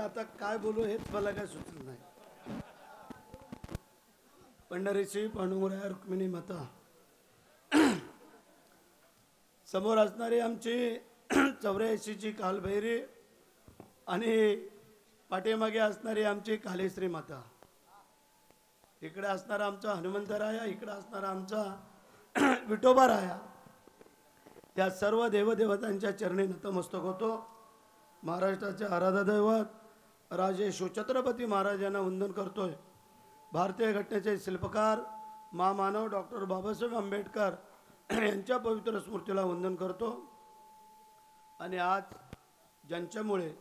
आता काय बोलू हेच मला काय सुचत नाही. पंढरीची पांडुरंगाया रुक्मिणी माता समोर असणारी आमची 84ची कालभैरी आणि पाठीमागे असणारी आमची कालेश्री माता, इकडे असणारा आमचा हनुमंतराया, इकडे असणारा आमचा विठोबा राया, या सर्व देवदेवतांच्या चरणी नतमस्तक होतो. महाराष्ट्राचे आराध्य दैवत राजे शिवछत्रपती महाराजांना वंदन करतोय. भारतीय घटनेचे शिल्पकार महामानव डॉक्टर बाबासाहेब आंबेडकर यांच्या पवित्र स्मृतीला वंदन करतो. आणि आज ज्यांच्यामुळे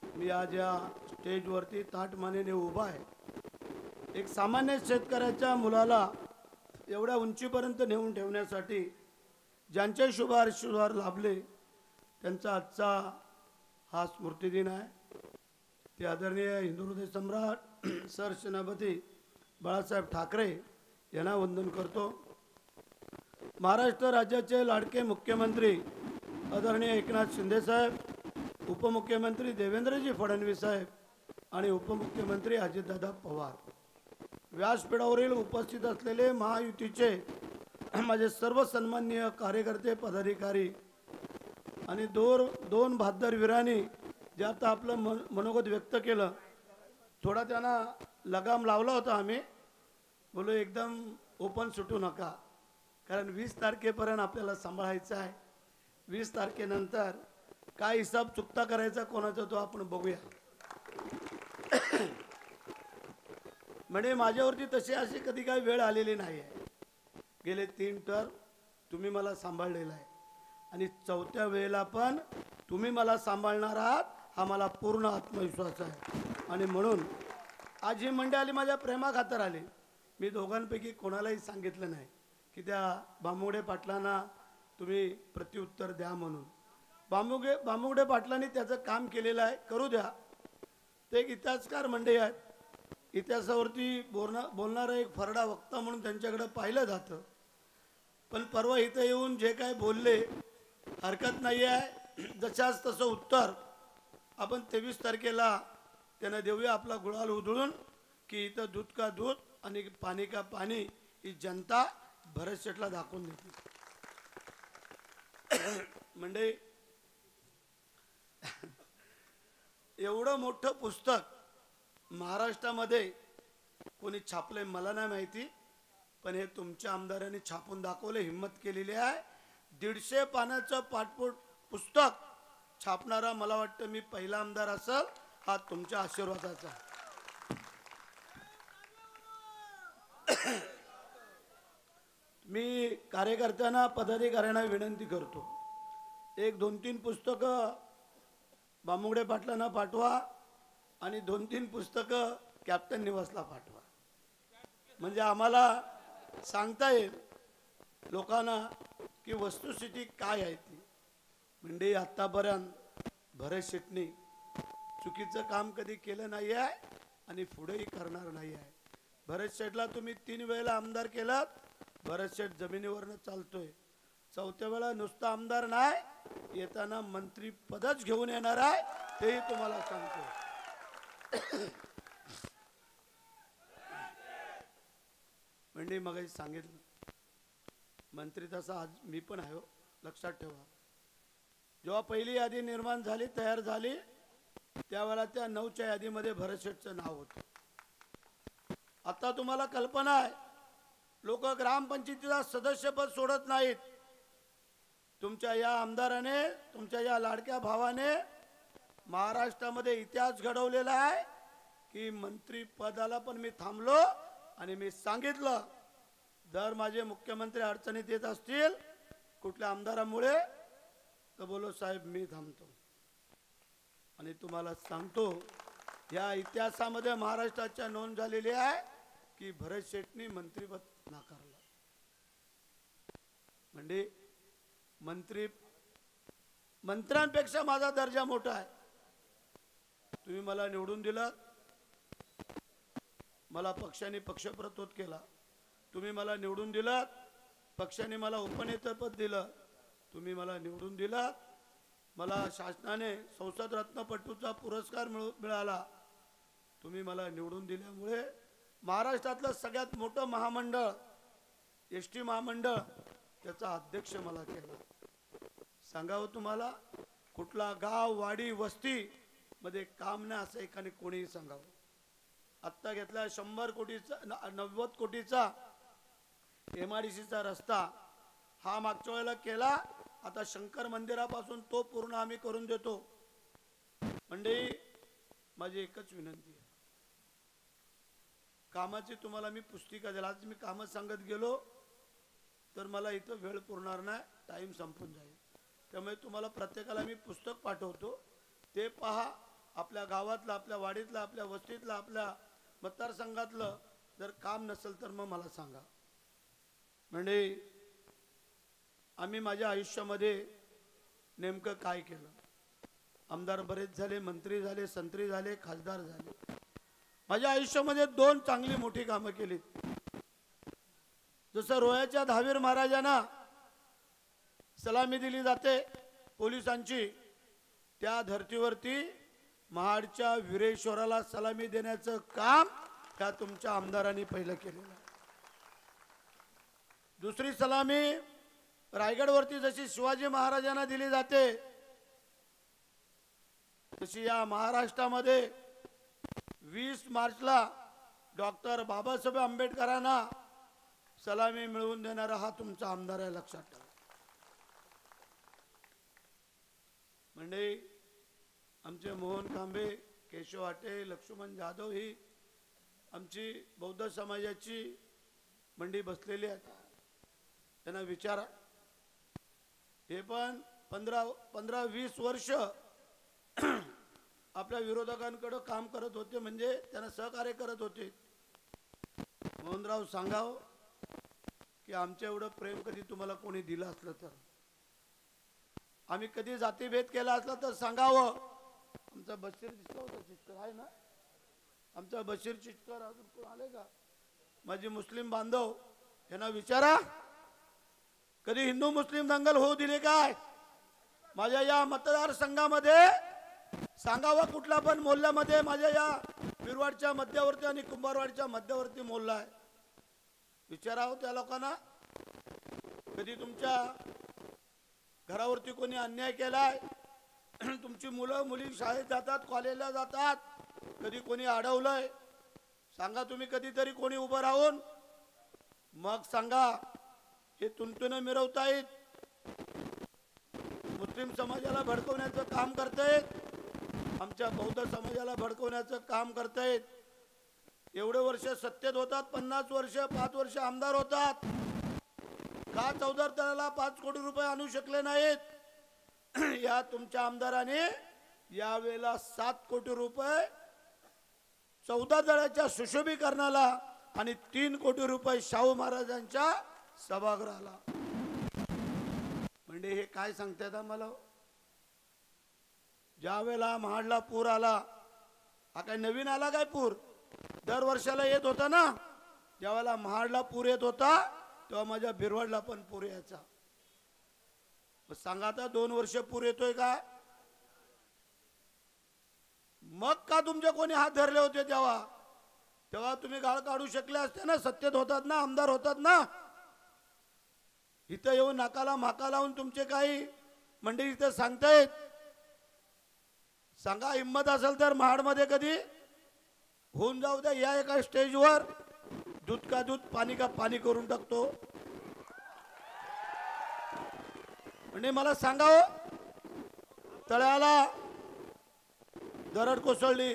मी आज या स्टेजवरती ताटमानेने उभा आहे, एक सामान्य शेतकऱ्याच्या मुलाला एवढ्या उंचीपर्यंत नेऊन ठेवण्यासाठी ज्यांचे शुभ आशीर्वाद लाभले त्यांचा आजचा हा स्मृतिदिन आहे. ते आदरणीय हिंदू हृदय सम्राट सर सेनापती बाळासाहेब ठाकरे यांना वंदन करतो. महाराष्ट्र राज्याचे लाडके मुख्यमंत्री आदरणीय एकनाथ शिंदे साहेब, उपमुख्यमंत्री देवेंद्रजी फडणवीस साहेब आणि उपमुख्यमंत्री अजितदादा पवार, व्यासपीठावरील उपस्थित असलेले महायुतीचे माझे सर्व सन्माननीय कार्यकर्ते पदाधिकारी आणि दोन बहादर वीरांनी जे आता आपलं मनोगत व्यक्त केलं, थोडा त्यांना लगाम लावला होता. आम्ही बोलो एकदम ओपन सुटू नका, कारण 20 तारखेपर्यंत आपल्याला सांभाळायचं आहे. 20 तारखेनंतर काय हिसाब चुकता करायचा कोणाचा तो आपण बघूया. म्हणजे माझ्यावरती तशी अशी कधी काही वेळ आलेली नाही आहे. गेले 3 टर्म तुम्ही मला सांभाळलेला आहे आणि 4थ्या वेळेला पण तुम्ही मला सांभाळणार आहात हा मला पूर्ण आत्मविश्वास आहे. आणि म्हणून आज ही मंडळी माझ्या प्रेमाखातर आली. मी दोघांपैकी कोणालाही सांगितलं नाही की त्या बामुगडे पाटलांना तुम्ही प्रत्युत्तर द्या म्हणून. बामुगडे पाटलांनी त्याचं काम केलेलं आहे, करू द्या. ते एक इतिहासकार मंडळी आहेत, इतिहासावरती बोलणारा एक फरडा वक्ता म्हणून त्यांच्याकडे पाहिलं जातं. पण परवा इथं येऊन जे काय बोलले हरकत नाही आहे, जशाच तसं उत्तर आपण 23 तारखेला त्यांना देऊया आपला गुलाल उधळून, की इथं दूध का दूध आणि पाणी का पाणी ही जनता भरत शेठला दाखवून देते. म्हणजे एवढं मोठं पुस्तक महाराष्ट्रामध्ये कोणी छापलंय मला नाही माहिती, पण हे तुमच्या आमदारांनी छापून दाखवले, हिम्मत केलेली आहे. 150 पानाचं पाठपोट पुस्तक छापणारा मला वाटतं मी पहिला आमदार असेल, हा तुमच्या आशीर्वादाचा. मी कार्यकर्त्यांना पदाधिकाऱ्यांना विनंती करतो, एक 2-3 पुस्तकं बामुगडे पाटलांना पाठवा आणि 2-3 पुस्तकं कॅप्टन निवासला पाठवा, म्हणजे आम्हाला सांगता येईल लोकांना की वस्तुस्थिती काय आहे ती. म्हणजे आतापर्यंत भरत शेठनी चुकीचं काम कधी केलं नाही आहे आणि पुढेही करणार नाही आहे. भरत शेठला तुम्ही 3 वेळेला आमदार केलात. भरत शेठ जमिनीवरनं चालतोय. 4थ्या वेळा नुसता आमदार नाही, येताना मंत्री पदच घेऊन येणार आहे, तेही तुम्हाला सांगतो. म्हणजे मग सांगितलं मंत्री तसा आज मी पण आहे, लक्षात ठेवा. जेव्हा पहिली यादी निर्माण झाली, तयार झाली, त्यावेळेला त्या 9च्या यादीमध्ये भरत शेठचं नाव होतं. आता तुम्हाला कल्पना आहे, लोक ग्रामपंचायतीचा सदस्यपद सोडत नाहीत. तुमच्या या आमदाराने, तुमच्या या लाडक्या भावाने महाराष्ट्रामध्ये इतिहास घडवलेला आहे की मंत्री पदाला पण मी थांबलो आणि मी सांगितलं जर माझे मुख्यमंत्री अडचणीत येत असतील कुठल्या आमदारामुळे तर बोलो साहेब मी थांबतो. आणि तुम्हाला सांगतो या इतिहासामध्ये महाराष्ट्राच्या नोंद झालेली आहे की भरत शेठनी मंत्रीपद नाकारलं. म्हणजे मंत्र्यांपेक्षा माझा दर्जा मोठा आहे. तुम्ही मला निवडून दिलं, मला पक्षाने पक्षप्रतोद केला. तुम्ही मला निवडून दिलात, पक्षाने मला उपनेतेपद दिलं. तुम्ही मला निवडून दिलात, मला शासनाने संसद रत्नपटूचा पुरस्कार मिळाला. तुम्ही मला निवडून दिल्यामुळे महाराष्ट्रातलं सगळ्यात मोठं महामंडळ एसटी महामंडळ त्याचा अध्यक्ष मला केला. सांगावं तुम्हाला, कुठला गाव वाडी वस्ती मध्ये काम नाही असं एकाने कोणीही सांगावं. आत्ता घेतला 100 कोटीचा 90 कोटीचा MIDCचा रस्ता हा मागच्या वेळेला केला. आता शंकर मंदिरापासून तो पूर्ण आम्ही करून देतो. मंडळी, माझी एकच विनंती आहे, कामाची तुम्हाला मी पुस्तिका द्याल. आज मी कामं सांगत गेलो तर मला इथं वेळ पुरणार नाही, टाइम संपून जाईल. त्यामुळे तुम्हाला प्रत्येकाला मी पुस्तक पाठवतो, ते पहा. आपल्या गावातलं, आपल्या वाडीतलं, आपल्या वस्तीतलं, आपल्या मतदारसंघातलं जर काम नसेल तर मग मला सांगा. म्हणजे आम्ही माझ्या आयुष्यामध्ये नेमकं काय केलं. आमदार बरेच झाले, मंत्री झाले, संत्री झाले, खासदार झाले. माझ्या आयुष्यामध्ये 2 चांगली मोठी कामं केली. जसं रोह्याच्या दहावीर महाराजांना सलामी दिली जाते पोलिसांची, त्या धर्तीवरती महाडच्या वीरेश्वराला सलामी देण्याचं काम त्या तुमच्या आमदारांनी पहिलं केलेलं आहे. दुसरी सलामी रायगडवरती जशी शिवाजी महाराजांना दिली जाते तशी या महाराष्ट्रामध्ये 20 मार्चला डॉक्टर बाबासाहेब आंबेडकरांना सलामी मिळवून देणारा हा तुमचा आमदार आहे, लक्षात ठेवा. म्हणजे आमचे मोहन कांबे, केशव आटे, लक्ष्मण जाधव ही आमची बौद्ध समाजाची मंडी बसलेली आहे. त्यांना विचारा, हे पण 15-20 वर्ष आपल्या विरोधकांकडे काम करत होते, म्हणजे त्यांना सहकार्य करत होते. मोहनराव, सांगाव की आमच्या एवढं प्रेम कधी तुम्हाला कोणी दिलं असलं तर, आम्ही कधी जातीभेद केला असला तर सांगावं. आमचा बशीर दिसला होता, चिटकर आहे ना, आमचा बशीर चिटकर अजून कोण आले का? माझे मुस्लिम बांधव यांना विचारा, कधी हिंदू मुस्लिम दंगल होऊ दिली काय? माझ्या या मतदारसंघामध्ये सांगावा, कुठला पण मोहल्ल्यामध्ये, माझ्या या बिरवाडच्या मध्यवर्ती आणि कुंभारवाडच्या मध्यवर्ती मोहल्ला आहे, विचारावं त्या लोकांना, कधी तुमच्या घरावरती कोणी अन्याय केलाय? तुमची मुलं मुली शाळेत जातात, कॉलेजला जातात, कधी कोणी अडवलंय? सांगा तुम्ही कधीतरी कोणी उभं राहून, मग सांगा. हे तुंतुन मिरवतायत, मुस्लिम समाजाला भडकवण्याचं काम करतायत, आमच्या बौद्ध समाजाला भडकवण्याचं काम करतायत. एवढे वर्ष सत्तेत होतात, 50 वर्ष 5 वर्ष आमदार होतात, का चौदार तळ्याला 5 कोटी रुपये आणू शकले नाहीत? या तुमच्या आमदाराने यावेळेला 7 कोटी रुपये 14 तळ्याच्या सुशोभीकरणाला आणि 3 कोटी रुपये शाहू महाराजांच्या सभागृहाला. म्हणजे हे काय सांगतात आम्हाला? ज्या वेळेला महाडला पूर आला, हा काय नवीन आला काय पूर? दर वर्षाला येत होता ना. ज्यावेळेला महाडला पूर येत होता तेव्हा माझ्या बिरवाडला पण पूर यायचा. सांगा आता 2 वर्ष पूर येतोय का? मग का तुमचे कोणी हात धरले होते तेव्हा? तेव्हा तुम्ही गाळ काढू शकले असते ना, सत्तेत होतात ना, आमदार होतात ना. इथं येऊन नाकाला माका लावून तुमचे काही मंडळी इथं सांगतायत. सांगा, हिम्मत असेल तर महाडमध्ये कधी होऊन जाऊ द्या. या एका स्टेजवर दूध का दूध, पाणी का पाणी करून टाकतो. म्हणजे मला सांगाव, तळ्याला दरड कोसळली,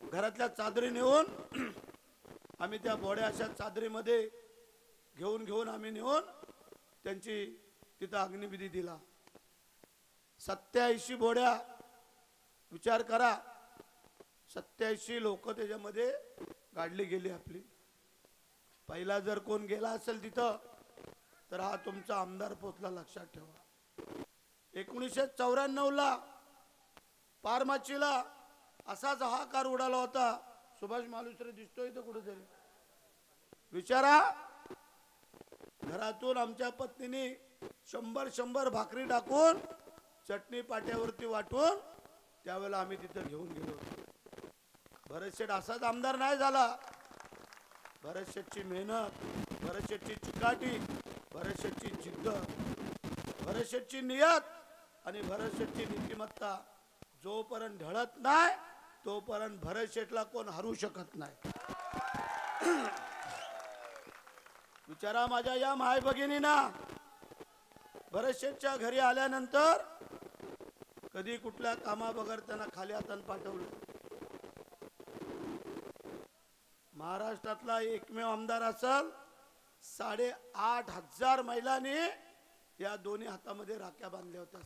घरातल्या चादरी नेऊन आम्ही त्या बोड्या अशा चादरीमध्ये घेऊन आम्ही नेऊन त्यांची तिथं अग्निविधी दिला. 87 बोड्या, विचार करा, 87 लोक त्याच्यामध्ये गाडली गेली आपली. पहिला जर कोण गेला असेल तिथं तर हा तुमचा आमदार पोचला, लक्षात ठेवा. 1994ला पारमाचीला असाच हाकार उडाला होता. सुभाष मालुसरे दिसतोय इथं कुठेतरी, विचारा. घरातून आमच्या पत्नीने 100 भाकरी टाकून चटणी पाट्यावरती वाटून त्यावेळेला आम्ही तिथं घेऊन गेलो. भरत शेठ असाच आमदार नाही झाला. भरत शेठची मेहनत, भरत शेठची चिकाटी, भरत शेठची जिद्द, भरत शेठची नियत आणि भरत शेठची नीतिमत्ता जोपर्यंत ढळत नाही तोपर्यंत भरत शेठला कोण हरू शकत नाही. विचारा माझ्या या माय भगिनींना, भरत शेठच्या घरी आल्यानंतर कधी कुठल्या कामाबगर त्यांना खाली हाताने पाठवलं. महाराष्ट्रातला एकमेव आमदार असल 8,500 महिलांनी या दोन्ही हातामध्ये राख्या बांधल्या होत्या.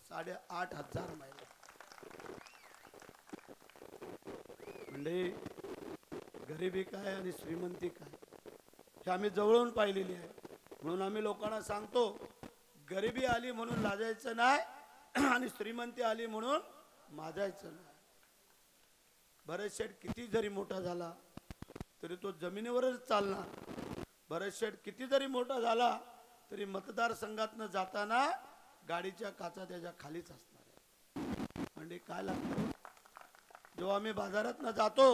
8,500 महिला. म्हणजे गरिबी काय आणि श्रीमंती काय हे आम्ही जवळून पाहिलेली आहे. म्हणून आम्ही लोकांना सांगतो, गरिबी आली म्हणून लाजायचं नाही आणि श्रीमंती आली म्हणून माजायचं नाही. भरत शेठ किती जरी मोठा झाला तरी तो जमिनीवरच चालणार. भरत शेठ किती जरी मोठा झाला तरी मतदारसंघातनं जाताना गाडीच्या काचा त्याच्या खालीच असणार. म्हणजे काय लागतं, जेव्हा आम्ही बाजारात जातो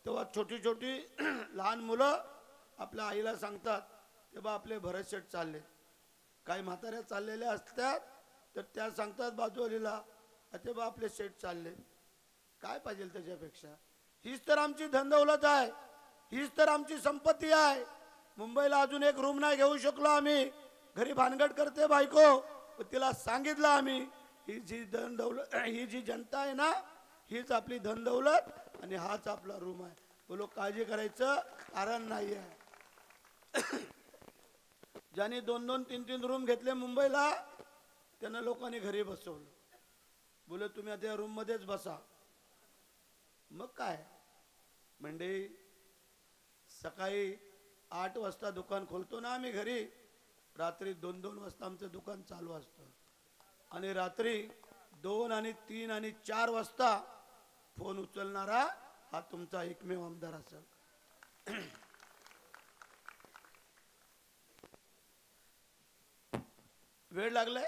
तेव्हा छोटी छोटी लहान मुलं आपल्या आईला सांगतात, तेव्हा आपले भरत शेठ चालले. काही म्हाताऱ्या चाललेल्या असतात तर त्या सांगतात बाजूला, तेव्हा आपले शेठ चालले. काय पाहिजे त्याच्यापेक्षा? हीच तर आमची धनदौलत आहे, हीच तर आमची संपत्ती आहे. मुंबईला अजून एक रूम नाही घेऊ शकलो आम्ही. घरी भानगड करते बायको, तिला सांगितलं आम्ही, ही जी धनदौलत, ही जी जनता आहे ना, हीच आपली धनदौलत आणि हाच आपला रूम आहे. बोलो काळजी करायचं कारण नाही आहे. ज्याने 2-2, 3-3 रूम घेतले मुंबईला त्यांना लोकांनी घरी बसवलं. बोले तुम्ही आता रूम मध्येच बसा. मग काय म्हणजे सकाळी 8 वाजता दुकान खोलतो ना आम्ही घरी, रात्री 2-2 वाजता आमचं दुकान चालू असतं आणि रात्री 2 आणि 3 आणि 4 वाजता फोन उचलणारा हा तुमचा एकमेव आमदार असेल. वेळ लागलाय.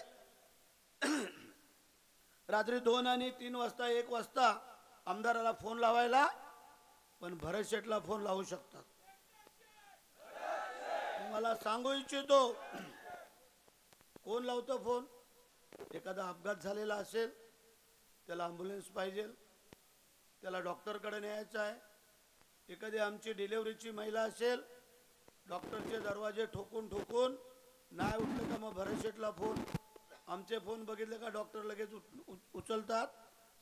रात्री 2 आणि 3 वाजता 1 वाजता आमदाराला फोन लावायला, पण भरत शेठला फोन लावू शकतात. मला सांगू इच्छितो, कोण लावतो फोन? एखादा अपघात झालेला असेल, त्याला ॲम्ब्युलन्स पाहिजे, त्याला डॉक्टरकडे न्यायचं आहे. एखादी आमची डिलिव्हरीची महिला असेल, डॉक्टरचे दरवाजे ठोकून ठोकून नाही उठलं का मग भरत शेठला फोन. आमचे फोन बघितले का डॉक्टर लगेच उचलतात.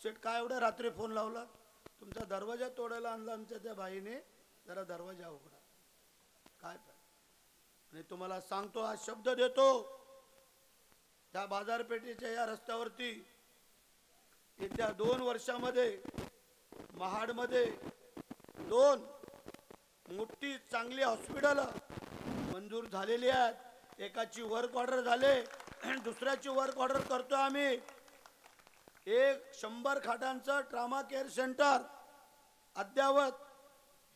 शेठ काय एवढ्या रात्री फोन लावला? तुमचा दरवाजा तोडायला आणला आमच्या त्या बाईने, जरा दरवाजा उघडा. काय आणि तुम्हाला सांगतो, हा शब्द देतो, त्या बाजारपेठेच्या या रस्त्यावरती येत्या 2 वर्षामध्ये महाडमध्ये 2 मोठी चांगली हॉस्पिटल मंजूर झालेली आहेत. एकाची वर्क ऑर्डर झाले, दुसऱ्याची वर्क ऑर्डर करतो आम्ही. एक 100 खाटांचं ट्रामा केअर सेंटर अद्यावत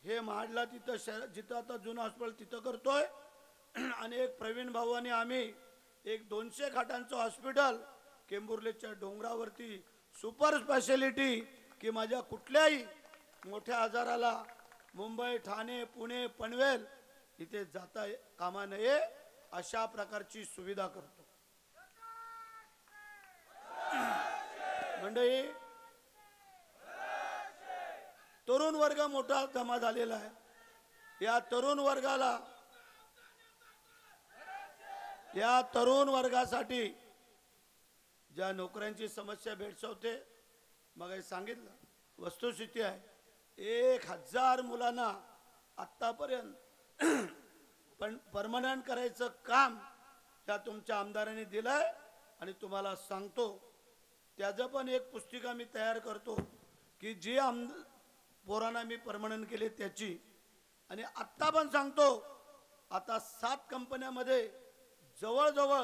हे महाडला तिथं जिथं आता जुनं हॉस्पिटल तिथं करतोय. आणि एक प्रवीण भाऊ आणि आम्ही एक 200 खाटांचं हॉस्पिटल केंबुर्लेच्या डोंगरावरती सुपर स्पेशालिटी, की माझ्या कुठल्याही मोठ्या आजाराला मुंबई, ठाणे, पुणे, पनवेल इथे जाता कामा नये अशा प्रकारची सुविधा करतो. मंडळी, तरुण वर्ग मोठा जमा झालेला आहे. या तरुण वर्गासाठी ज्या नोकऱ्यांची समस्या भेडसावते, मग सांगितलं वस्तुस्थिती आहे, 1000 मुलांना आतापर्यंत पण परमनंट करायचं काम त्या तुमच्या आमदारांनी दिलंय. आणि तुम्हाला सांगतो, त्याचं पण एक पुस्तिका मी तयार करतो की जी पोरांना मी परमनंट केले त्याची. आणि आत्ता पण सांगतो, आता 7 कंपन्यामध्ये जवळजवळ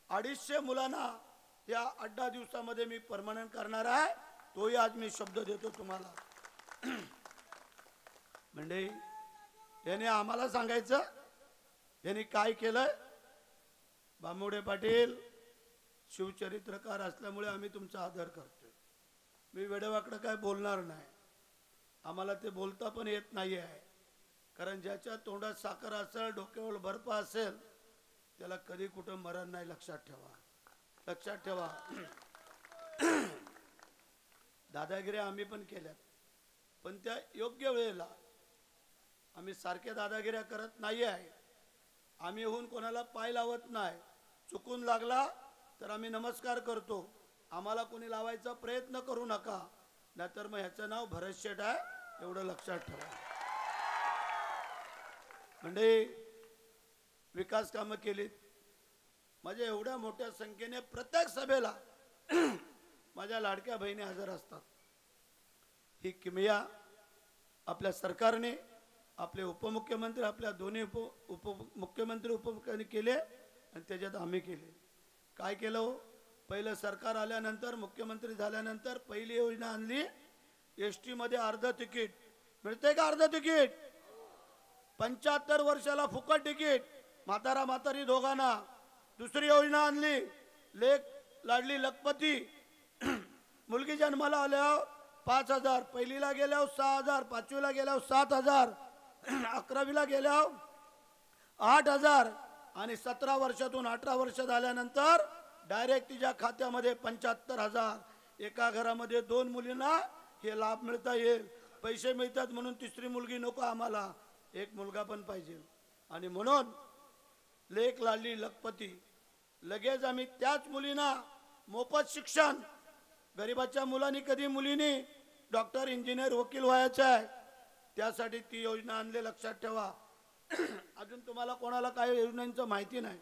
250 मुलांना या 8-10 दिवसामध्ये मी परमनंट करणार आहे. तोही आज मी शब्द देतो तुम्हाला. म्हणजे याने आम्हाला सांगायचं यांनी काय केलंय. बांबुडे पाटील शिवचरित्रकार असल्यामुळे आम्ही तुमचा आदर करतोय. मी वेडेवाकडं काय बोलणार नाही. आम्हाला ते बोलता पण येत नाही आहे. कारण ज्याच्या तोंडात साखर असेल, डोक्यावर बर्फ असेल, त्याला कधी कुठं मरण नाही. लक्षात ठेवा, लक्षात ठेवा. दादागिऱ्या आम्ही पण केल्यात, पण त्या योग्य वेळेला. आम्ही सारख्या दादागिऱ्या करत नाही आहे. आम्ही होऊन कोणाला पाय लावत नाही. चुकून लागला तर आम्ही नमस्कार करतो. आम्हाला कोणी लावायचा प्रयत्न करू नका, नाहीतर मग ह्याचं नाव भरत शेठ आहे, एवढं लक्षात ठेवा. म्हणजे विकास कामं केलीत. माझ्या एवढ्या मोठ्या संख्येने प्रत्येक सभेला माझ्या लाडक्या बहिणी हजर असतात. ही किमया आपल्या सरकारने, आपले उपमुख्यमंत्री, आपल्या दोन्ही उपमुख्यमंत्री उपमुख्यमंत्री केले आणि त्याच्यात आम्ही केले. काय केलं हो? पहिलं सरकार आल्यानंतर, मुख्यमंत्री झाल्यानंतर पहिली योजना आणली. एसटी मध्ये अर्ध तिकीट मिळते का? अर्ध तिकीट. 75 वर्षाला फुकट तिकीट, म्हातारा म्हातारी दोघांना. दुसरी योजना आणली, लेक लाडली लखपती. मुलगी जन्माला आल्यावर 5,000, पहिलीला गेल्यावर 6,000, पाचवीला गेल्यावर 7,000, 11वीला गेल्यावर 8,000 आणि 17 वर्षातून 18 वर्ष झाल्यानंतर डायरेक्ट तिच्या खात्यामध्ये 75,000. एका घरामध्ये 2 मुलींना हे लाभ मिळता येईल. पैसे मिळतात म्हणून तिसरी मुलगी नको आम्हाला, एक मुलगा पण पाहिजे. आणि म्हणून लेक लाडली लखपती. लगेच आम्ही त्याच मुलींना मोफत शिक्षण. गरीबाच्या मुलांनी कधी मुलींनी डॉक्टर, इंजिनियर, वकील व्हायचं आहे, त्यासाठी ती योजना आणली. लक्षात ठेवा. अजून तुम्हाला कोणाला काही योजनांचं माहिती नाही.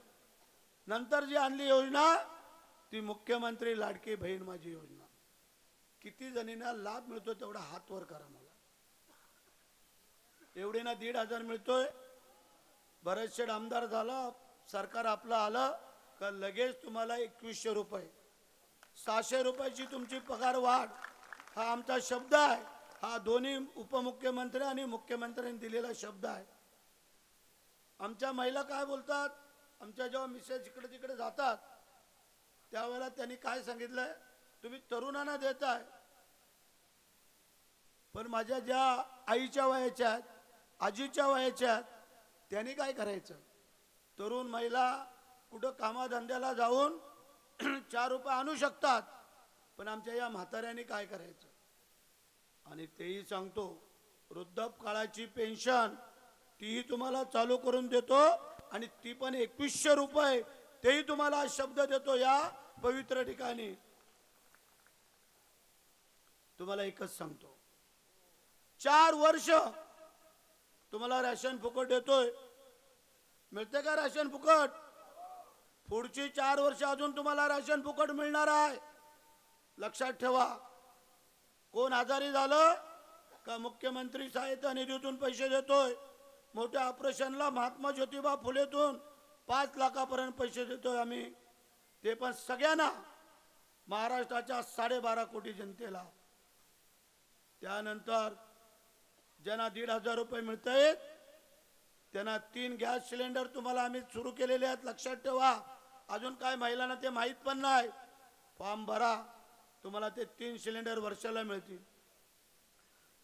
नंतर जी आणली योजना ती मुख्यमंत्री लाडकी बहीण माझी योजना. किती जणींना लाभ मिळतो तेवढा हात वर करा. मला एवढे ना 1,500 मिळतोय. भरत शेठ आमदार झाला, सरकार आपलं आलं का लगेच तुम्हाला 2100 रुपये, 600 रुपयाची तुमची पगार वाढ. हा आमचा शब्द आहे. हा दोन्ही उपमुख्यमंत्री आणि मुख्यमंत्र्यांनी दिलेला शब्द आहे. आमच्या महिला काय बोलतात, आमच्या जेव्हा मिसेस इकडे तिकडे जातात त्यावेळेला त्यांनी काय सांगितलंय, तुम्ही तरुणांना देताय, पण माझ्या ज्या आईच्या वयाच्या आहेत, आजीच्या वयाच्या आहेत, त्यांनी काय करायचं? तरुण महिला कुठं कामाधंद्याला जाऊन 4 रुपये आणू शकतात, पण आमच्या या म्हाताऱ्यांनी काय करायचं? आणि तेही सांगतो, वृद्धापकाळाची पेन्शन तीही तुम्हाला चालू करून देतो आणि ती पण 2100 रुपये. तेही तुम्हाला शब्द देतो या पवित्र ठिकाणी. तुम्हाला एकच सांगतो, 4 वर्ष तुम्हाला राशन फुकट देतोय. मिळते का राशन फुकट? पुढची 4 वर्ष अजून तुम्हाला राशन फुकट मिळणार आहे. लक्षात ठेवा. कोण आजारी झालं का मुख्यमंत्री सहायता निधीतून पैसे देतोय. मोठ्या ऑपरेशनला महात्मा ज्योतिबा फुलेतून 5 लाखापर्यंत पैसे देतोय आम्ही. ते पण सगळ्यांना, महाराष्ट्राच्या 12.5 कोटी जनतेला. त्यानंतर ज्यांना 1,500 रुपये मिळत आहेत त्यांना 3 गॅस सिलेंडर तुम्हाला आम्ही सुरू केलेले आहेत. लक्षात ठेवा. अजून काय महिलांना ते माहीत पण नाही. फॉर्म भरा, तुम्हाला ते 3 सिलेंडर वर्षाला मिळतील.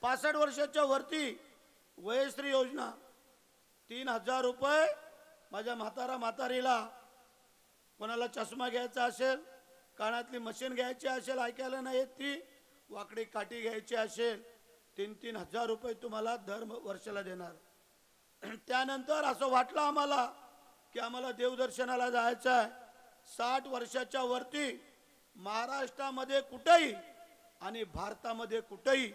65 वर्षाच्या वरती वयश्री योजना 3,000 रुपये माझ्या म्हातारा म्हातारीला. कोणाला चष्मा घ्यायचा असेल, कानातली मशीन घ्यायची असेल, ऐकायला नाही येत ती, वाकडी काठी घ्यायची असेल, 3-3 हजार रुपये तुम्हाला दर वर्षाला देणार. त्यानंतर असं वाटलं आम्हाला की आम्हाला देवदर्शनाला जायचं आहे. 60 वर्षाच्या वरती महाराष्ट्रामध्ये कुठेही आणि भारतामध्ये कुठेही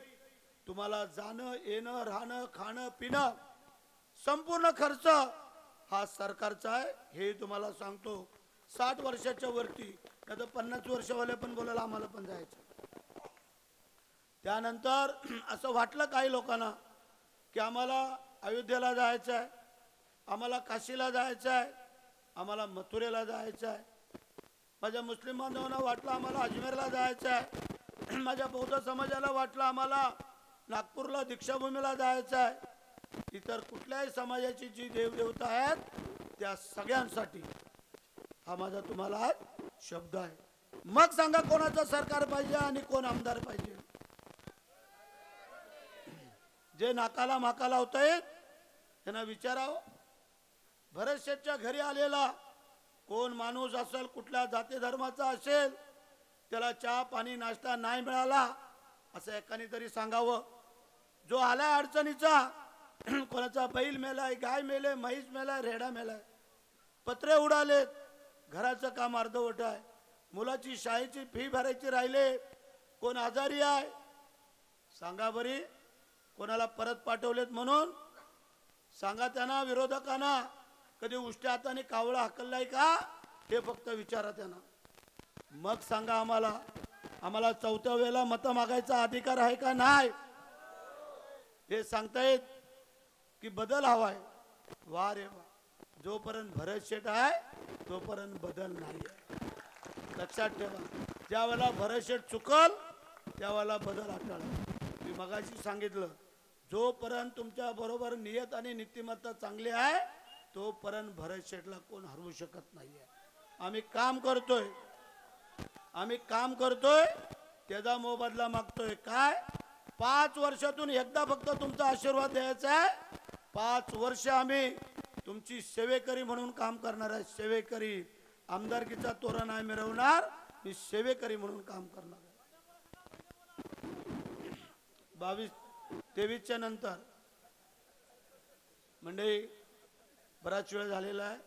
तुम्हाला जाणं येणं राहणं खाणं पिणं संपूर्ण खर्च हा सरकारचा आहे. हे तुम्हाला सांगतो. 60 वर्षाच्या वरती, नाही तर 50 वर्षवाले पण बोलायला आम्हाला पण जायचं. त्यानंतर असं वाटलं काही लोकांना की आम्हाला अयोध्येला जायचं आहे, आम्हाला काशीला जायचं आहे, आम्हाला मथुरेला जायचं आहे. माझ्या मुस्लिम बांधवांना वाटलं आम्हाला अजमेरला जायचं आहे. माझ्या बौद्ध समाजाला वाटलं आम्हाला नागपूरला दीक्षाभूमीला जायचं आहे. इतर कुठल्याही समाजाची जी देवदेवता आहेत त्या सगळ्यांसाठी हा माझा तुम्हाला आज शब्द आहे. मग सांगा कोणाचं सरकार पाहिजे आणि कोण आमदार पाहिजे. जे नाकाला माका लावतायत त्यांना विचारावं. भरत शेठच्या घरी आलेला कोण माणूस असेल, कुठल्या जाती धर्माचा असेल, त्याला चहा पाणी नाश्ता नाही मिळाला असं एकाने तरी सांगावं. जो आलाय अडचणीचा, कोणाचा बैल मेलाय, गाय मेले, म्हैस मेलाय, रेडा मेलाय, पत्रे उडालेत, घराचं काम अर्धवट आहे, मुलाची शाळेची फी भरायची राहिले, कोण आजारी आहे, सांगा बरी. कोणाला परत पाठवलेत म्हणून सांगा. त्यांना विरोधकांना कधी उष्ट्या हाताने कावळा हाकललाय का हे फक्त विचारा त्यांना. मग सांगा आम्हाला चौथ्या वेळेला मत मागायचा अधिकार आहे का नाही हे सांगतायत की बदल हवाय. वा रे वा. जोपर्यंत भरत शेठ आहे तोपर्यंत बदल नाही. लक्षात ठेवा. ज्या वेळेला भरत शेठ चुकल त्यावेळेला बदल अटळ. मी मगाशी सांगितलं, जोपर्यंत तुमच्या बरोबर नियत आणि नीतिमत्ता चांगली आहे तोपर्यंत भरत शेठला कोण हरवू शकत नाहीये. आम्ही काम करतोय त्याचा मोबदला मागतोय. काय 5 वर्षातून एकदा फक्त तुमचा आशीर्वाद द्यायचा आहे. 5 वर्ष आम्ही तुमची सेवेकरी म्हणून काम करणार आहे. सेवेकरी. आमदारकीचा तोरा नाही मिरवणार, मी सेवेकरी म्हणून काम करणार आहे. 22-23च्या नंतर मंडळी बराच वेळ झालेला आहे.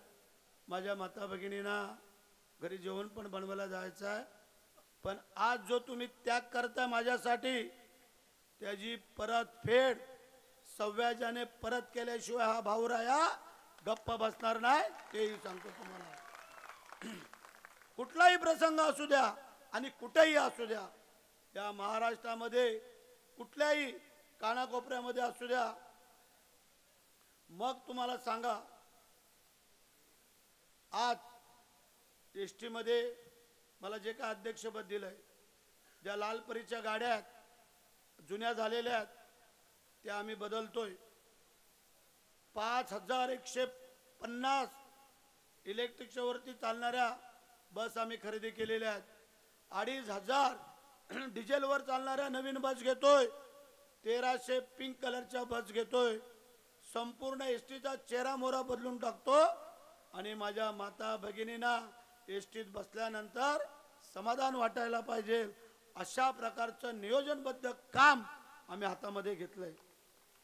माझ्या माता भगिनींना घरी जेवण पण बनवायला जायचं आहे. पण आज जो तुम्ही त्याग करता माझ्यासाठी त्याची परतफेड सव्याजाने परत केल्याशिवाय हा भाऊराया गप्प बसणार नाही, तेही सांगतो तुम्हाला. कुठलाही प्रसंग असू द्या आणि कुठेही असू द्या, या महाराष्ट्रामध्ये कुठल्याही कानाकोपऱ्यामध्ये असू द्या, मग तुम्हाला सांगा, आज एसटी मध्ये मला जे काय अध्यक्षपद दिलंय, ज्या लालपरीच्या गाड्या जुन्या झालेल्या आहेत त्या आम्ही बदलतोय. 5150 इलेक्ट्रिकच्या वरती चालणाऱ्या बस आम्ही खरेदी केलेल्या आहेत. 2500 डिझेलवर चालणाऱ्या नवीन बस घेतोय. 1300 पिंक कलरच्या बस घेतोय. संपूर्ण एसटीचा चेहरा मोहरा बदलून टाकतो आणि माझ्या माता भगिनींना एसटीत बसल्यानंतर समाधान वाटायला पाहिजे अशा प्रकारचं नियोजनबद्ध काम आम्ही हातामध्ये घेतलंय.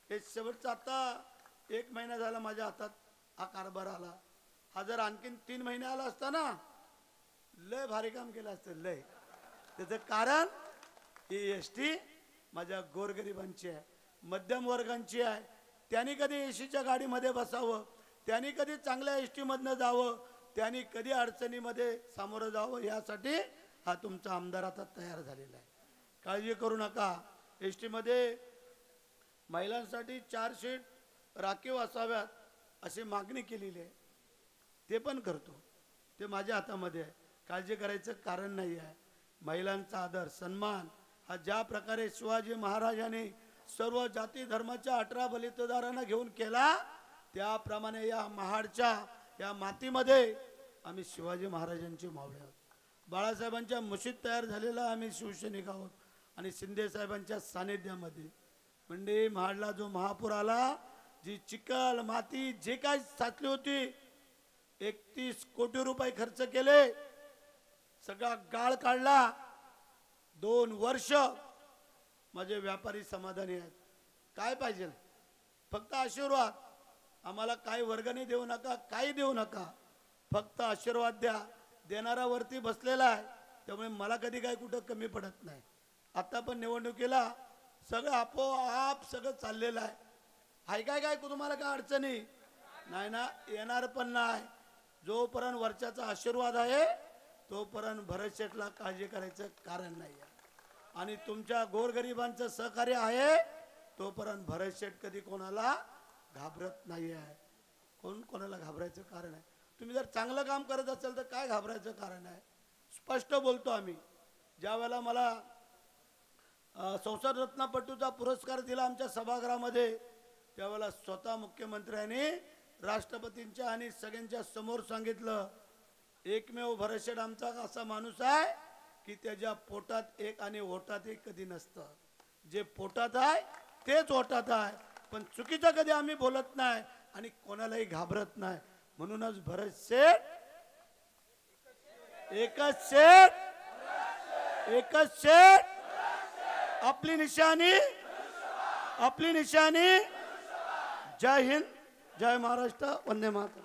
हे शेवटचा आता 1 महिना झाला माझ्या हातात हा कारभार आला. हा जर आणखीन 3 महिने आला असता ना, लय भारी काम केलं असतं लय. त्याचं कारण ही एसटी माझ्या गोरगरिबांची आहे, मध्यम वर्गांची आहे. त्यांनी कधी एसीच्या गाडीमध्ये बसावं, त्यांनी कधी चांगल्या एसटी मधनं जावं, त्यांनी कधी अडचणीमध्ये सामोरं जावं, यासाठी हा तुमचा आमदार आता तयार झालेला आहे. काळजी करू नका. एसटी मध्ये महिलांसाठी 4 सीट राखीव असाव्यात अशी मागणी केलेली आहे. ते पण करतो, ते माझ्या हातामध्ये आहे. काळजी करायचं कारण नाही आहे. महिलांचा आदर सन्मान हा ज्या प्रकारे शिवाजी महाराजांनी सर्व जाती धर्माच्या 18 बलिदारांना घेऊन केला, त्याप्रमाणे या महाडच्या या मातीमध्ये आम्ही शिवाजी महाराजांचे मावळे आहोत. बाळासाहेबांच्या मुशीत तयार झालेला आम्ही शिवसैनिक आहोत आणि शिंदे साहेबांच्या सानिध्यामध्ये. म्हणजे महाडला जो महापूर आला, जी चिखल माती जे काय साचली होती, 31 कोटी रुपये खर्च केले, सगळा गाळ काढला. 2 वर्ष माझे व्यापारी समाधानी आहेत. काय पाहिजे? फक्त आशीर्वाद. आम्हाला काही वर्गणी देऊ नका, काही देऊ नका, फक्त आशीर्वाद द्या. देणारा वरती बसलेला आहे, त्यामुळे मला कधी काही कुठं कमी पडत नाही. आता पण निवडणुकीला सगळं आपोआप सगळं चाललेलं आहे. हाय काय तुम्हाला काय अडचणी नाही ना, येणार पण नाही. जोपर्यंत वरच्याचा आशीर्वाद आहे तोपर्यंत भरत शेठला काळजी करायचं कारण नाही आहे. आणि तुमच्या गोरगरिबांचं सहकार्य आहे तोपर्यंत भरत शेठ कधी कोणाला घाबरत नाही आहे. कोणाला घाबरायचं कारण आहे? तुम्ही जर चांगलं काम करत असाल तर काय घाबरायचं कारण आहे? स्पष्ट बोलतो आम्ही. ज्या वेळेला मला संसद रत्नपटूचा पुरस्कार दिला आमच्या सभागृहामध्ये, त्यावेळेला स्वतः मुख्यमंत्र्यांनी राष्ट्रपतींच्या आणि सगळ्यांच्या समोर सांगितलं एकमेव भरत शेठ आमचा असा माणूस आहे की त्याच्या पोटात एक आणि ओटात एक कधी नसतं. जे पोटात आहे तेच ओटात आहे. पण चुकीचं कधी आम्ही बोलत नाही आणि कोणालाही घाबरत नाही. म्हणूनच भरत शेठ एकच शेठ, एकच शेठ, आपली निशाणी, आपली निशाणी. जय हिंद, जय महाराष्ट्र, वंदे मातरम.